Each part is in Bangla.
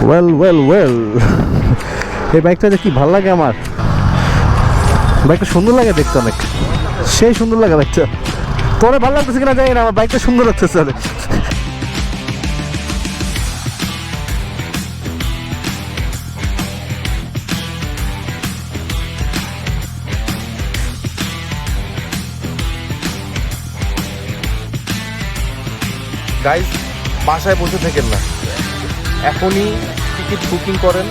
ওয়েল ওয়েল ওয়েল, এই বাইকটা যে কি ভালো লাগে আমার। বাইকটা সুন্দর লাগে দেখতে, অনেক সেই সুন্দর লাগে বাইকটা। তোরে ভালো লাগতেছে কিনা জানি না, আমার বাইকটা সুন্দর লাগতেছে অনেক। গাইজ, বাসায় বসে থাকেন না, এখনই টিকিট বুকিং করেন।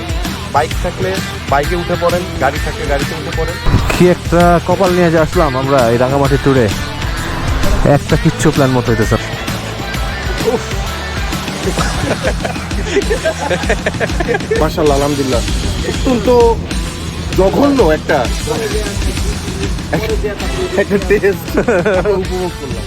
বাইক থাকলে বাইকে উঠে পড়েন, গাড়ি থাকলে গাড়িতে উঠে পড়েন। কি একটা কপাল নিয়ে যে আসলাম আমরা এই রাঙামাটি ট্যুরে, একটা কিচ্ছু প্ল্যান মতো হইতেছে। মাশাআল্লাহ, আলহামদুলিল্লাহ, অত্যন্ত জঘন্য একটা টেস্ট উপভোগ করলাম।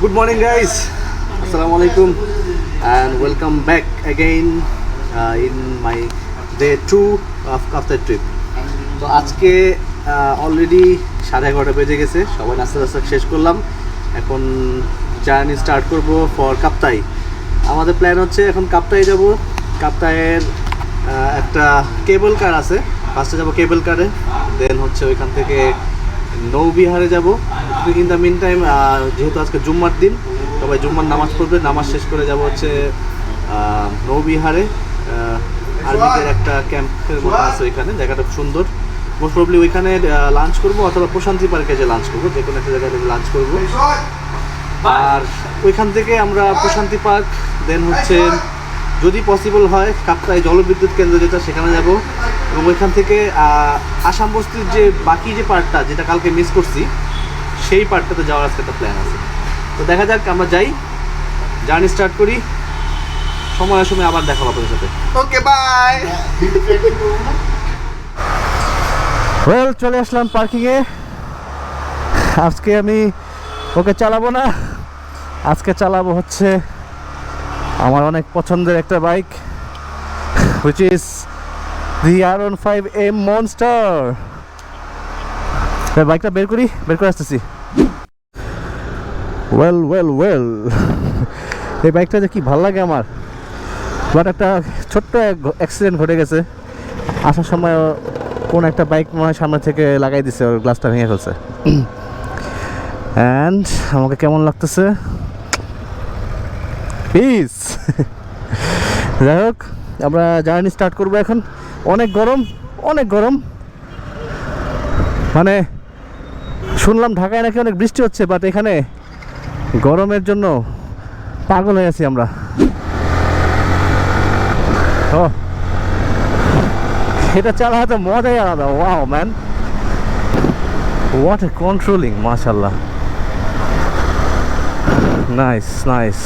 Good morning guys, Assalamualaikum and welcome back again in my day 2 of Kaptai trip. তো আজকে অলরেডি 11:30 বেজে গেছে, সবাই নাস্তা শেষ করলাম। এখন জার্নি স্টার্ট করব ফর কাপ্তাই। আমাদের প্ল্যান হচ্ছে এখন কাপ্তাই যাব। কাপ্তাইয়ের একটা কেবল কার আছে, ফার্স্টে যাব কেবল কারে, দেন হচ্ছে ওইখান থেকে নৌবিহারে যাব। ইন দ্য মিন টাইম, যেহেতু আজকে জুম্মার দিন, সবাই জুম্মার নামাজ পড়বে, নামাজ শেষ করে যাব হচ্ছে নৌবিহারে। আর্মিদের একটা ক্যাম্পের মতো আছে ওইখানে, জায়গাটা সুন্দর। মোস্ট প্রবলি ওইখানে লাঞ্চ করবো, অথবা প্রশান্তি পার্কে যে লাঞ্চ করবো, যে কোনো একটা জায়গায় লাঞ্চ করবো। আর ওইখান থেকে আমরা প্রশান্তি পার্ক, দেন হচ্ছে যদি পসিবল হয় কাপ্তাই জলবিদ্যুৎ কেন্দ্র যেটা, সেখানে যাব। এবং ওইখান থেকে আসাম বস্তির যে বাকি যে পার্টটা, যেটা কালকে মিস করছি, সেই পার্টটাতে যাওয়ার আজকে একটা প্ল্যান আছে। তো দেখা যাক, আমরা যাই, জার্নি স্টার্ট করি। সময় আবার দেখা হবে আপনাদের সাথে। ওকে, বাই। ওয়েল, চলে আসলাম পার্কিংয়ে। আজকে আমি ওকে চালাবো না, আজকে চালাবো হচ্ছে আমার অনেক পছন্দের একটা bike, which is the R15M monster. বাইকটা বের করে আসতেছি। ওয়েল ওয়েল ওয়েল, এই বাইকটা যে কি ভালো লাগে আমার। বাট একটা ছোট্ট অ্যাক্সিডেন্ট ঘটে গেছে। আসার সময় কোন একটা বাইক মনে হয় সামনে থেকে লাগাই দিছে, ওর গ্লাসটা ভেঙে ফেলছে। অ্যান্ড আমাকে কেমন লাগতেছে, পিস। যাই হোক, আমরা জার্নি স্টার্ট করবো এখন। অনেক গরম, মানে শুনলাম ঢাকায় নাকি অনেক বৃষ্টি হচ্ছে, বাট এখানে গরমের জন্য পাগল হয়ে আছি আমরা। ও, এটা চালাতে মজাই আলাদা। Wow man, what a controlling, মাশাআল্লাহ, নাইস।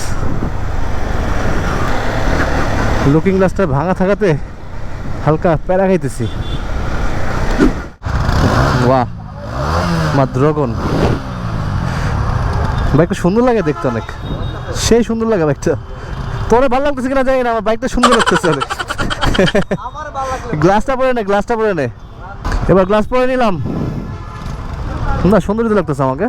লুকিং গ্লাসটা ভাঙা থাকাতে হালকা প্যারা খাইতেছি। বাহ, মা দ্রগন। বাইকটা সুন্দর লাগে দেখতে, অনেক সেই সুন্দর লাগে বাইকটা। তোরে ভালো লাগতেছে কিনা জানি না, আমার বাইকটা সুন্দর লাগতেছে অনেক। গ্লাসটা পরে নে। এবার গ্লাস পরে নিলাম। না, সুন্দর লাগতেছে আমাকে।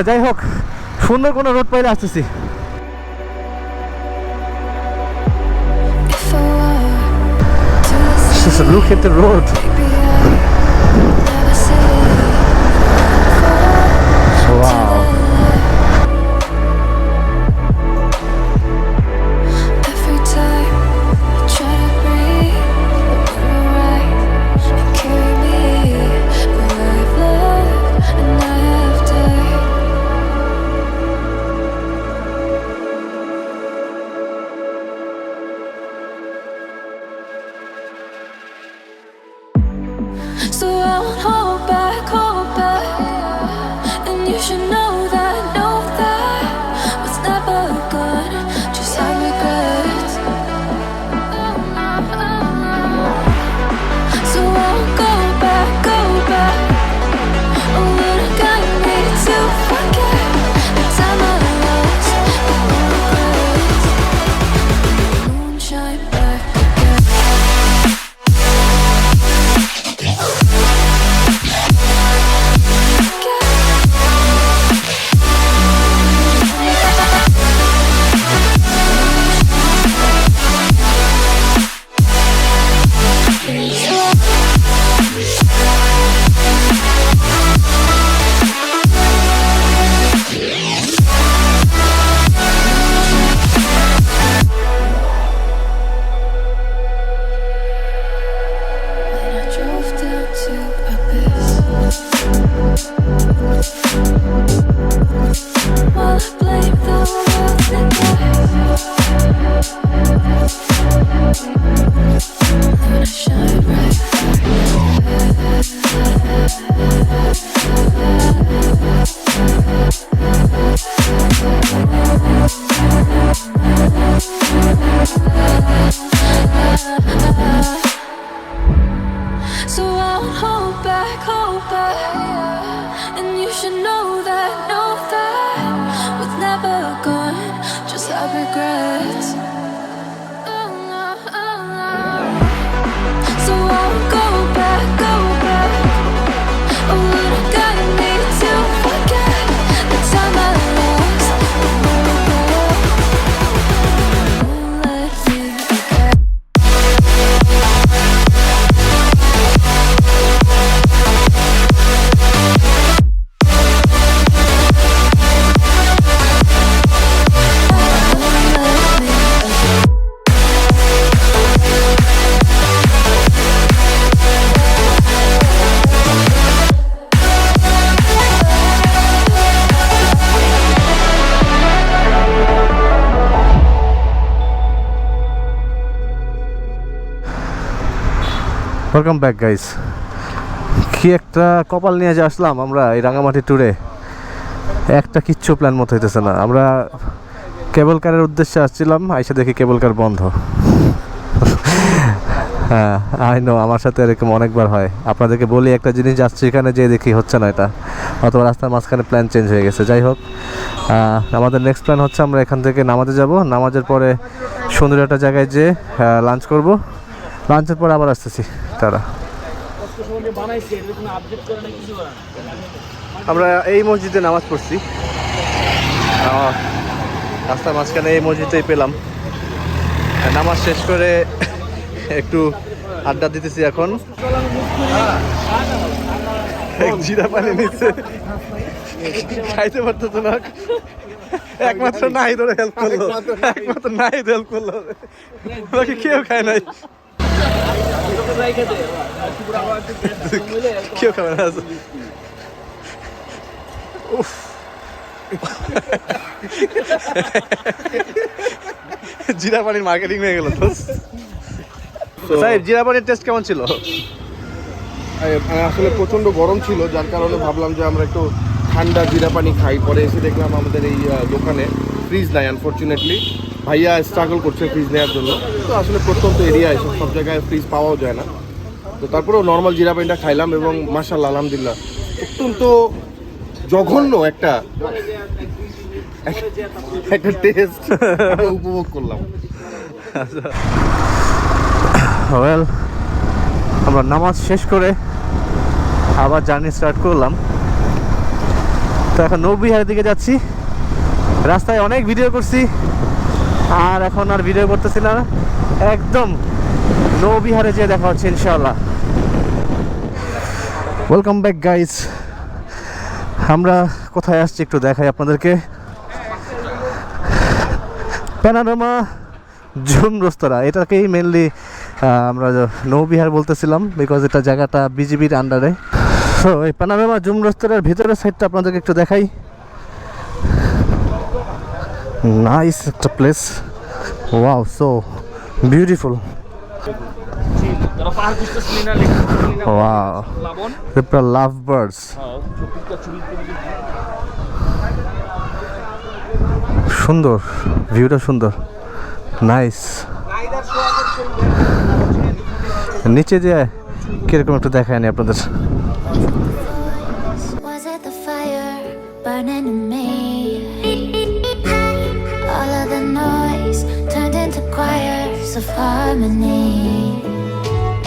যাই হোক, সুন্দর কোনো রোড পাইলে আসতেছি। Just look at the road. Wow. So I won't hold back, and you should know that was never good, just have regrets. So I won't go back, oh, but I got me to forget the time I lost, no regrets. Moonshine back again. So I won't hold back, and you should know that was never good, just have regrets. So I won't go back, oh, but I got me to forget the time I lost, no regret. Won't let me forget. Welcome back guys. কি একটা কপাল নিয়ে যে আসলাম আমরা এই রাঙামাটি ট্যুরে, একটা কিচ্ছু প্ল্যান মতো হইতেছে না। আমরা কেবল কারের উদ্দেশ্যে আসছিলাম, আইসা দেখি কেবল কার বন্ধ। হ্যাঁ আই নো, আমার সাথে এরকম অনেকবার হয়। আপনাদেরকে বলি একটা জিনিস, যাচ্ছি এখানে যে দেখি হচ্ছে না এটা, অথবা রাস্তার মাঝখানে প্ল্যান চেঞ্জ হয়ে গেছে। যাই হোক, আমাদের নেক্সট প্ল্যান হচ্ছে আমরা এখান থেকে নামাজে যাব, নামাজের পরে সুন্দর একটা জায়গায় যেয়ে লাঞ্চ করব, লাঞ্চের পরে আবার আসতেছি। তারা আমরা এই মসজিদে নামাজ পড়ছি, রাস্তার মাঝখানে এই মসজিদেই পেলাম। নামাজ শেষ করে একটু আড্ডা দিতেছি এখন। জিরা পানি নিচ্ছে, খাইতে পারতো না, একমাত্র নাহিদের হেল্প করলো, একমাত্র নাহিদ হেল্প করলো, বাকি কেউ খায় নাই, কেউ খাবে না। জিরা পানির মার্কেটিং হয়ে গেল। সাহেব, জিরা পানির টেস্ট কেমন ছিল? আসলে প্রচণ্ড গরম ছিল, যার কারণে ভাবলাম যে আমরা একটু ঠান্ডা জিরা পানি খাই। পরে এসে দেখলাম আমাদের এই দোকানে ফ্রিজ নাই, আনফর্চুনেটলি। ভাইয়া স্ট্রাগল করছে ফ্রিজ নেওয়ার জন্য। তো আসলে প্রত্যন্ত এরিয়া এসব সব জায়গায় ফ্রিজ পাওয়াও যায় না। তো তারপরেও নর্মাল জিরা পানিটা খাইলাম এবং মাশাআল্লাহ আলহামদুলিল্লাহ অত্যন্ত জঘন্য একটা টেস্ট উপভোগ করলাম। ওয়েল, আমরা নামাজ শেষ করে আবার জার্নি স্টার্ট করলাম। তো এখন নৌবিহারের দিকে যাচ্ছি। রাস্তায় অনেক ভিডিও করছি, আর এখন আর ভিডিও করতেছি না। একদম নৌবিহারে যেয়ে দেখা হচ্ছে ইনশাআল্লাহ। Welcome back guys. আমরা কোথায় আসছি একটু দেখাই আপনাদেরকে। প্যানোরামা জুম রেস্তোরাঁ, এটাকেই মেনলি আমরা নৌবিহার বলতেছিলাম, বিকজ এটা জায়গাটা বিজিবির আন্ডারে। তো এই প্যানোরামা জুম রেস্তোরাঁর ভিতরের সাইডটা আপনাদেরকে একটু দেখাই। নাইস একটা place, wow, so beautiful. Wow, পুরা লাভ বার্ডস। সুন্দর ভিউটা, সুন্দর, নাইস। নিচে যে কিরকম একটু দেখায়নি আপনাদের। Was it the fire burning in me? All of the noise turned into choirs of harmony.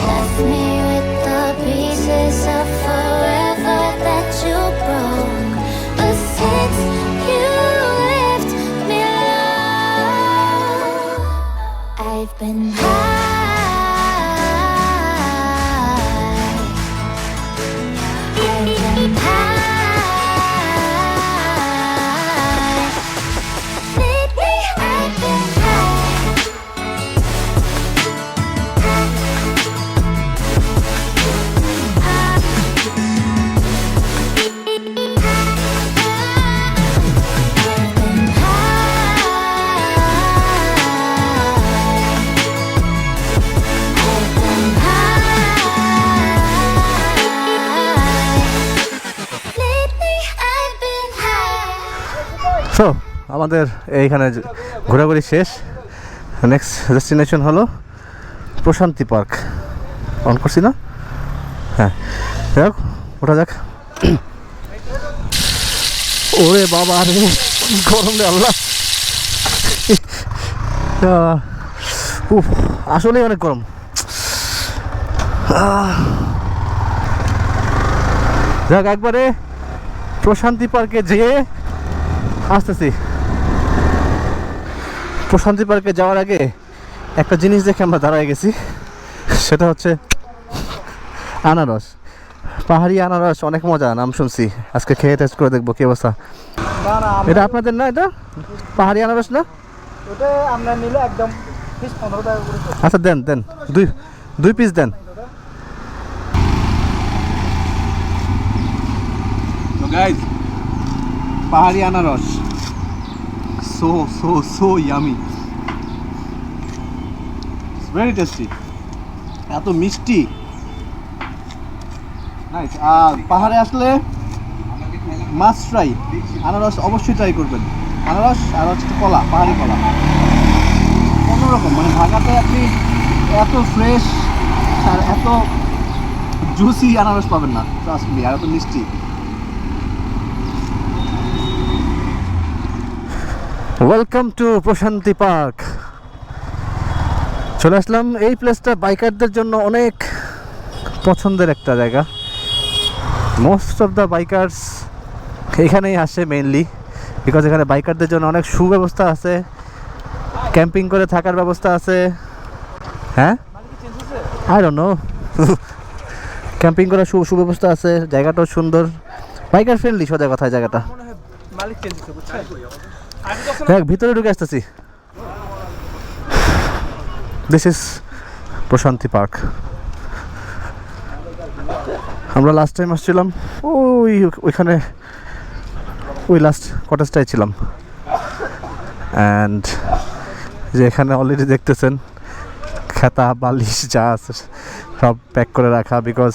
Left me with the pieces of forever that you broke. But since you left me alone, I've been high. So আমাদের এইখানে ঘোরাঘুরি শেষ। নেক্সট ডেস্টিনেশন হলো প্রশান্তি পার্ক। অন করছি না? হ্যাঁ, যাক ওঠা যাক। ওরে বাবা রে, গরম রে আল্লাহ। উফ, আসলেই অনেক গরম। যাক, একবারে প্রশান্তি পার্কে যেয়ে আসতেছি। প্রশান্তি পার্কে যাওয়ার আগে একটা জিনিস দেখে আমরা দাঁড়ায় গেছি, সেটা হচ্ছে আনারস। পাহাড়ি আনারস অনেক মজা, নাম শুনছি। আজকে খেয়ে টেস্ট করে দেখবো কি অবস্থা। এটা আপনাদের না? এটা পাহাড়ি আনারস না? ওটা আমরা নিলে একদম পিস 15 টাকা করে। আচ্ছা দেন দেন, দুই পিস দেন। তো গাইস, পাহাড়ি আনারস so yummy, it's very tasty, এত মিষ্টি, নাইস। আর পাহাড়ে আসলে মাস্ট ট্রাই আনারস, অবশ্যই ট্রাই করবেন। আনারস আর হচ্ছে কলা, পাহাড়ি কলা অন্যরকম। মানে ঢাকাতে আপনি এত ফ্রেশ আর এত জুসি আনারস পাবেন না, ট্রাস্ট মি, আর এত মিষ্টি। ওয়েলকাম টু প্রশান্তি পার্ক। চলে আসলাম। এই প্লেসটা বাইকারদের জন্য অনেক পছন্দের একটা জায়গা। মোস্ট অফ দ্য বাইকার্স এখানেই আসে মেইনলি, বিকজ এখানে বাইকারদের জন্য অনেক সুব্যবস্থা আছে, ক্যাম্পিং করে থাকার ব্যবস্থা আছে। হ্যাঁ, আই ডোন্ট নো, ক্যাম্পিং করার সুব্যবস্থা আছে, জায়গাটাও সুন্দর, বাইকার ফ্রেন্ডলি সোজা কথায় জায়গাটা। মালিক চেঞ্জ হচ্ছে, বুঝছেন? দেখ, ভিতরে ঢুকে আসতেছি। দিস ইজ প্রশান্তি পার্ক। আমরা লাস্ট টাইম আসছিলাম ওইখানে, ওই লাস্ট কটেজটাই ছিলাম। অ্যান্ড যে এখানে অলরেডি দেখতেছেন খাতা বালিশ যা আছে সব প্যাক করে রাখা, বিকজ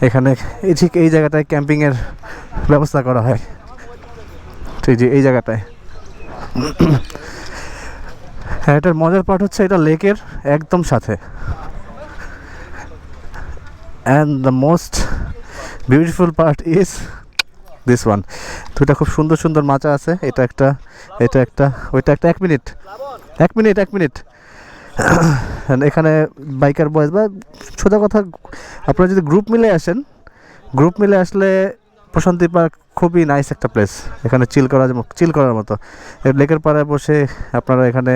এখানে ঠিক এই জায়গাটায় ক্যাম্পিংয়ের ব্যবস্থা করা হয়। ঠিক যে এই জায়গাটায়। হ্যাঁ, এটার মজার পার্ট হচ্ছে এটা লেকের একদম সাথে। And the most beautiful part is this one. দুইটা খুব সুন্দর সুন্দর মাচা আছে, এটা একটা, এটা একটা, ওইটা একটা। এক মিনিট। এখানে বাইকার বয়েজ বা সোজা কথা, আপনারা যদি গ্রুপ মিলে আসেন, গ্রুপ মিলে আসলে প্রশান্তি পার্ক খুবই নাইস একটা প্লেস, এখানে চিল করার মতো। লেকের পাড়ায় বসে আপনারা এখানে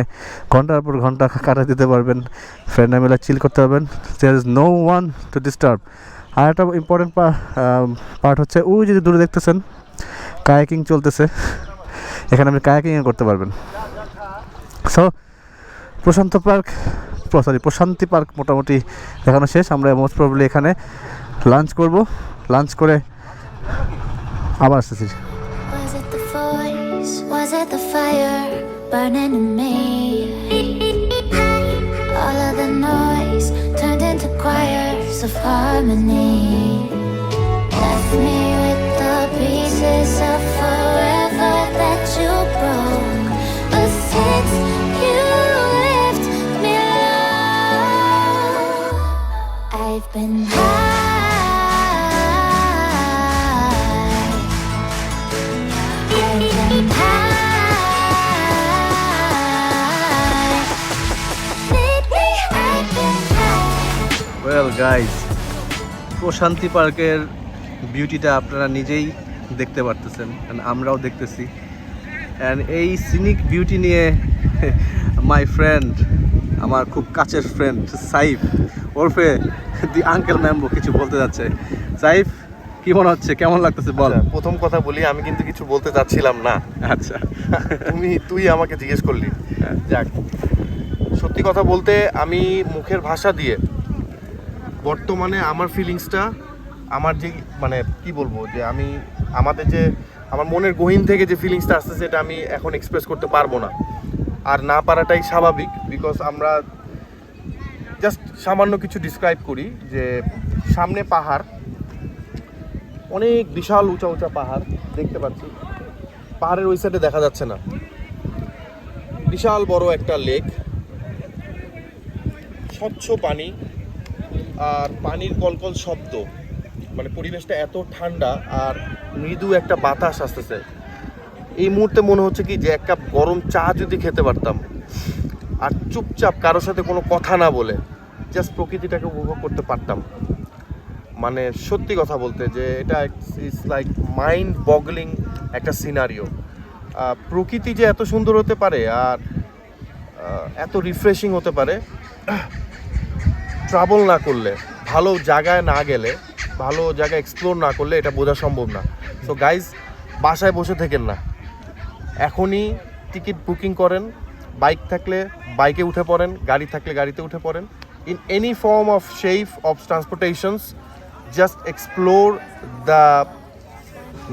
ঘন্টার পর ঘন্টা কাটা দিতে পারবেন, ফ্রেন্ডরা মিলে চিল করতে পারবেন। There is no one to disturb. আর একটা ইম্পর্টেন্ট পার্ট হচ্ছে ওই যে দূরে দেখতেছেন কায়াকিং চলতেছে, এখানে আপনি কায়াকিংও করতে পারবেন। সো প্রশান্তি পার্ক মোটামুটি দেখানো শেষ। আমরা মোস্ট প্রবলি এখানে লাঞ্চ করব, লাঞ্চ করে আবার আসতেছি। Was it the voice? Was it the fire burning in me? All of the noise turned into choirs of harmony. Left me with the pieces of forever that you broke. But since you left me alone, I've been high. Well guys, প্রশান্তি পার্কের বিউটিটা আপনারা নিজেই দেখতে পারতেছেন, আমরাও দেখতেছি। অ্যান্ড এই সিনিক বিউটি নিয়ে মাই ফ্রেন্ড, আমার খুব কাছের ফ্রেন্ড সাইফ ওরফে দি আঙ্কেল ম্যাম্বো কিছু বলতে যাচ্ছে। সাইফ, কি মনে হচ্ছে, কেমন লাগতেছে বল? প্রথম কথা বলি, আমি কিন্তু কিছু বলতে চাচ্ছিলাম না। আচ্ছা, তুই আমাকে জিজ্ঞেস করলি। যাক, সত্যি কথা বলতে আমি মুখের ভাষা দিয়ে বর্তমানে আমার ফিলিংসটা, আমার যে মানে কি বলবো, যে আমার মনের গহীন থেকে যে ফিলিংসটা আসতেছে এটা আমি এখন এক্সপ্রেস করতে পারবো না। আর না পারাটাই স্বাভাবিক, বিকজ আমরা জাস্ট সামান্য কিছু ডিসক্রাইব করি। যে সামনে পাহাড়, অনেক বিশাল উঁচা উঁচা পাহাড় দেখতে পাচ্ছি, পাহাড়ের ওই সাইডে দেখা যাচ্ছে না, বিশাল বড় একটা লেক, স্বচ্ছ পানি আর পানির কলকল শব্দ, মানে পরিবেশটা এত ঠান্ডা আর মৃদু একটা বাতাস আসতেছে। এই মুহূর্তে মনে হচ্ছে কি যে এক কাপ গরম চা যদি খেতে পারতাম আর চুপচাপ কারোর সাথে কোনো কথা না বলে জাস্ট প্রকৃতিটাকে উপভোগ করতে পারতাম। মানে সত্যি কথা বলতে যে এটা ইজ লাইক মাইন্ড বগলিং একটা সিনারিও। প্রকৃতি যে এত সুন্দর হতে পারে আর এত রিফ্রেশিং হতে পারে, ট্রাভেল না করলে, ভালো জায়গায় না গেলে, ভালো জায়গা এক্সপ্লোর না করলে এটা বোঝা সম্ভব না। সো গাইজ, বাসায় বসে থেকেন না, এখনই টিকিট বুকিং করেন। বাইক থাকলে বাইকে উঠে পড়েন, গাড়ি থাকলে গাড়িতে উঠে পড়েন। In any form of shape of transportations, just explore the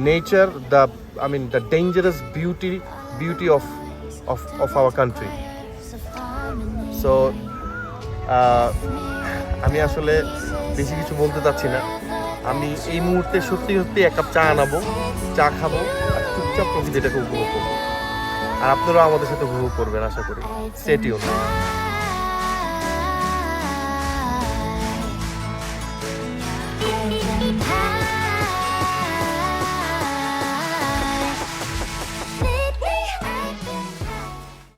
nature, the dangerous beauty of our country. So আমি আসলে বেশি কিছু বলতে চাচ্ছি না। আমি এই মুহূর্তে সত্যি এক কাপ চা আনাবো, চা খাবো আর চুপচাপ প্রকৃতিটাকে উপভোগ করবো। আর আপনারাও আমাদের সাথে উপভোগ করবেন আশা করি। Stay tuned.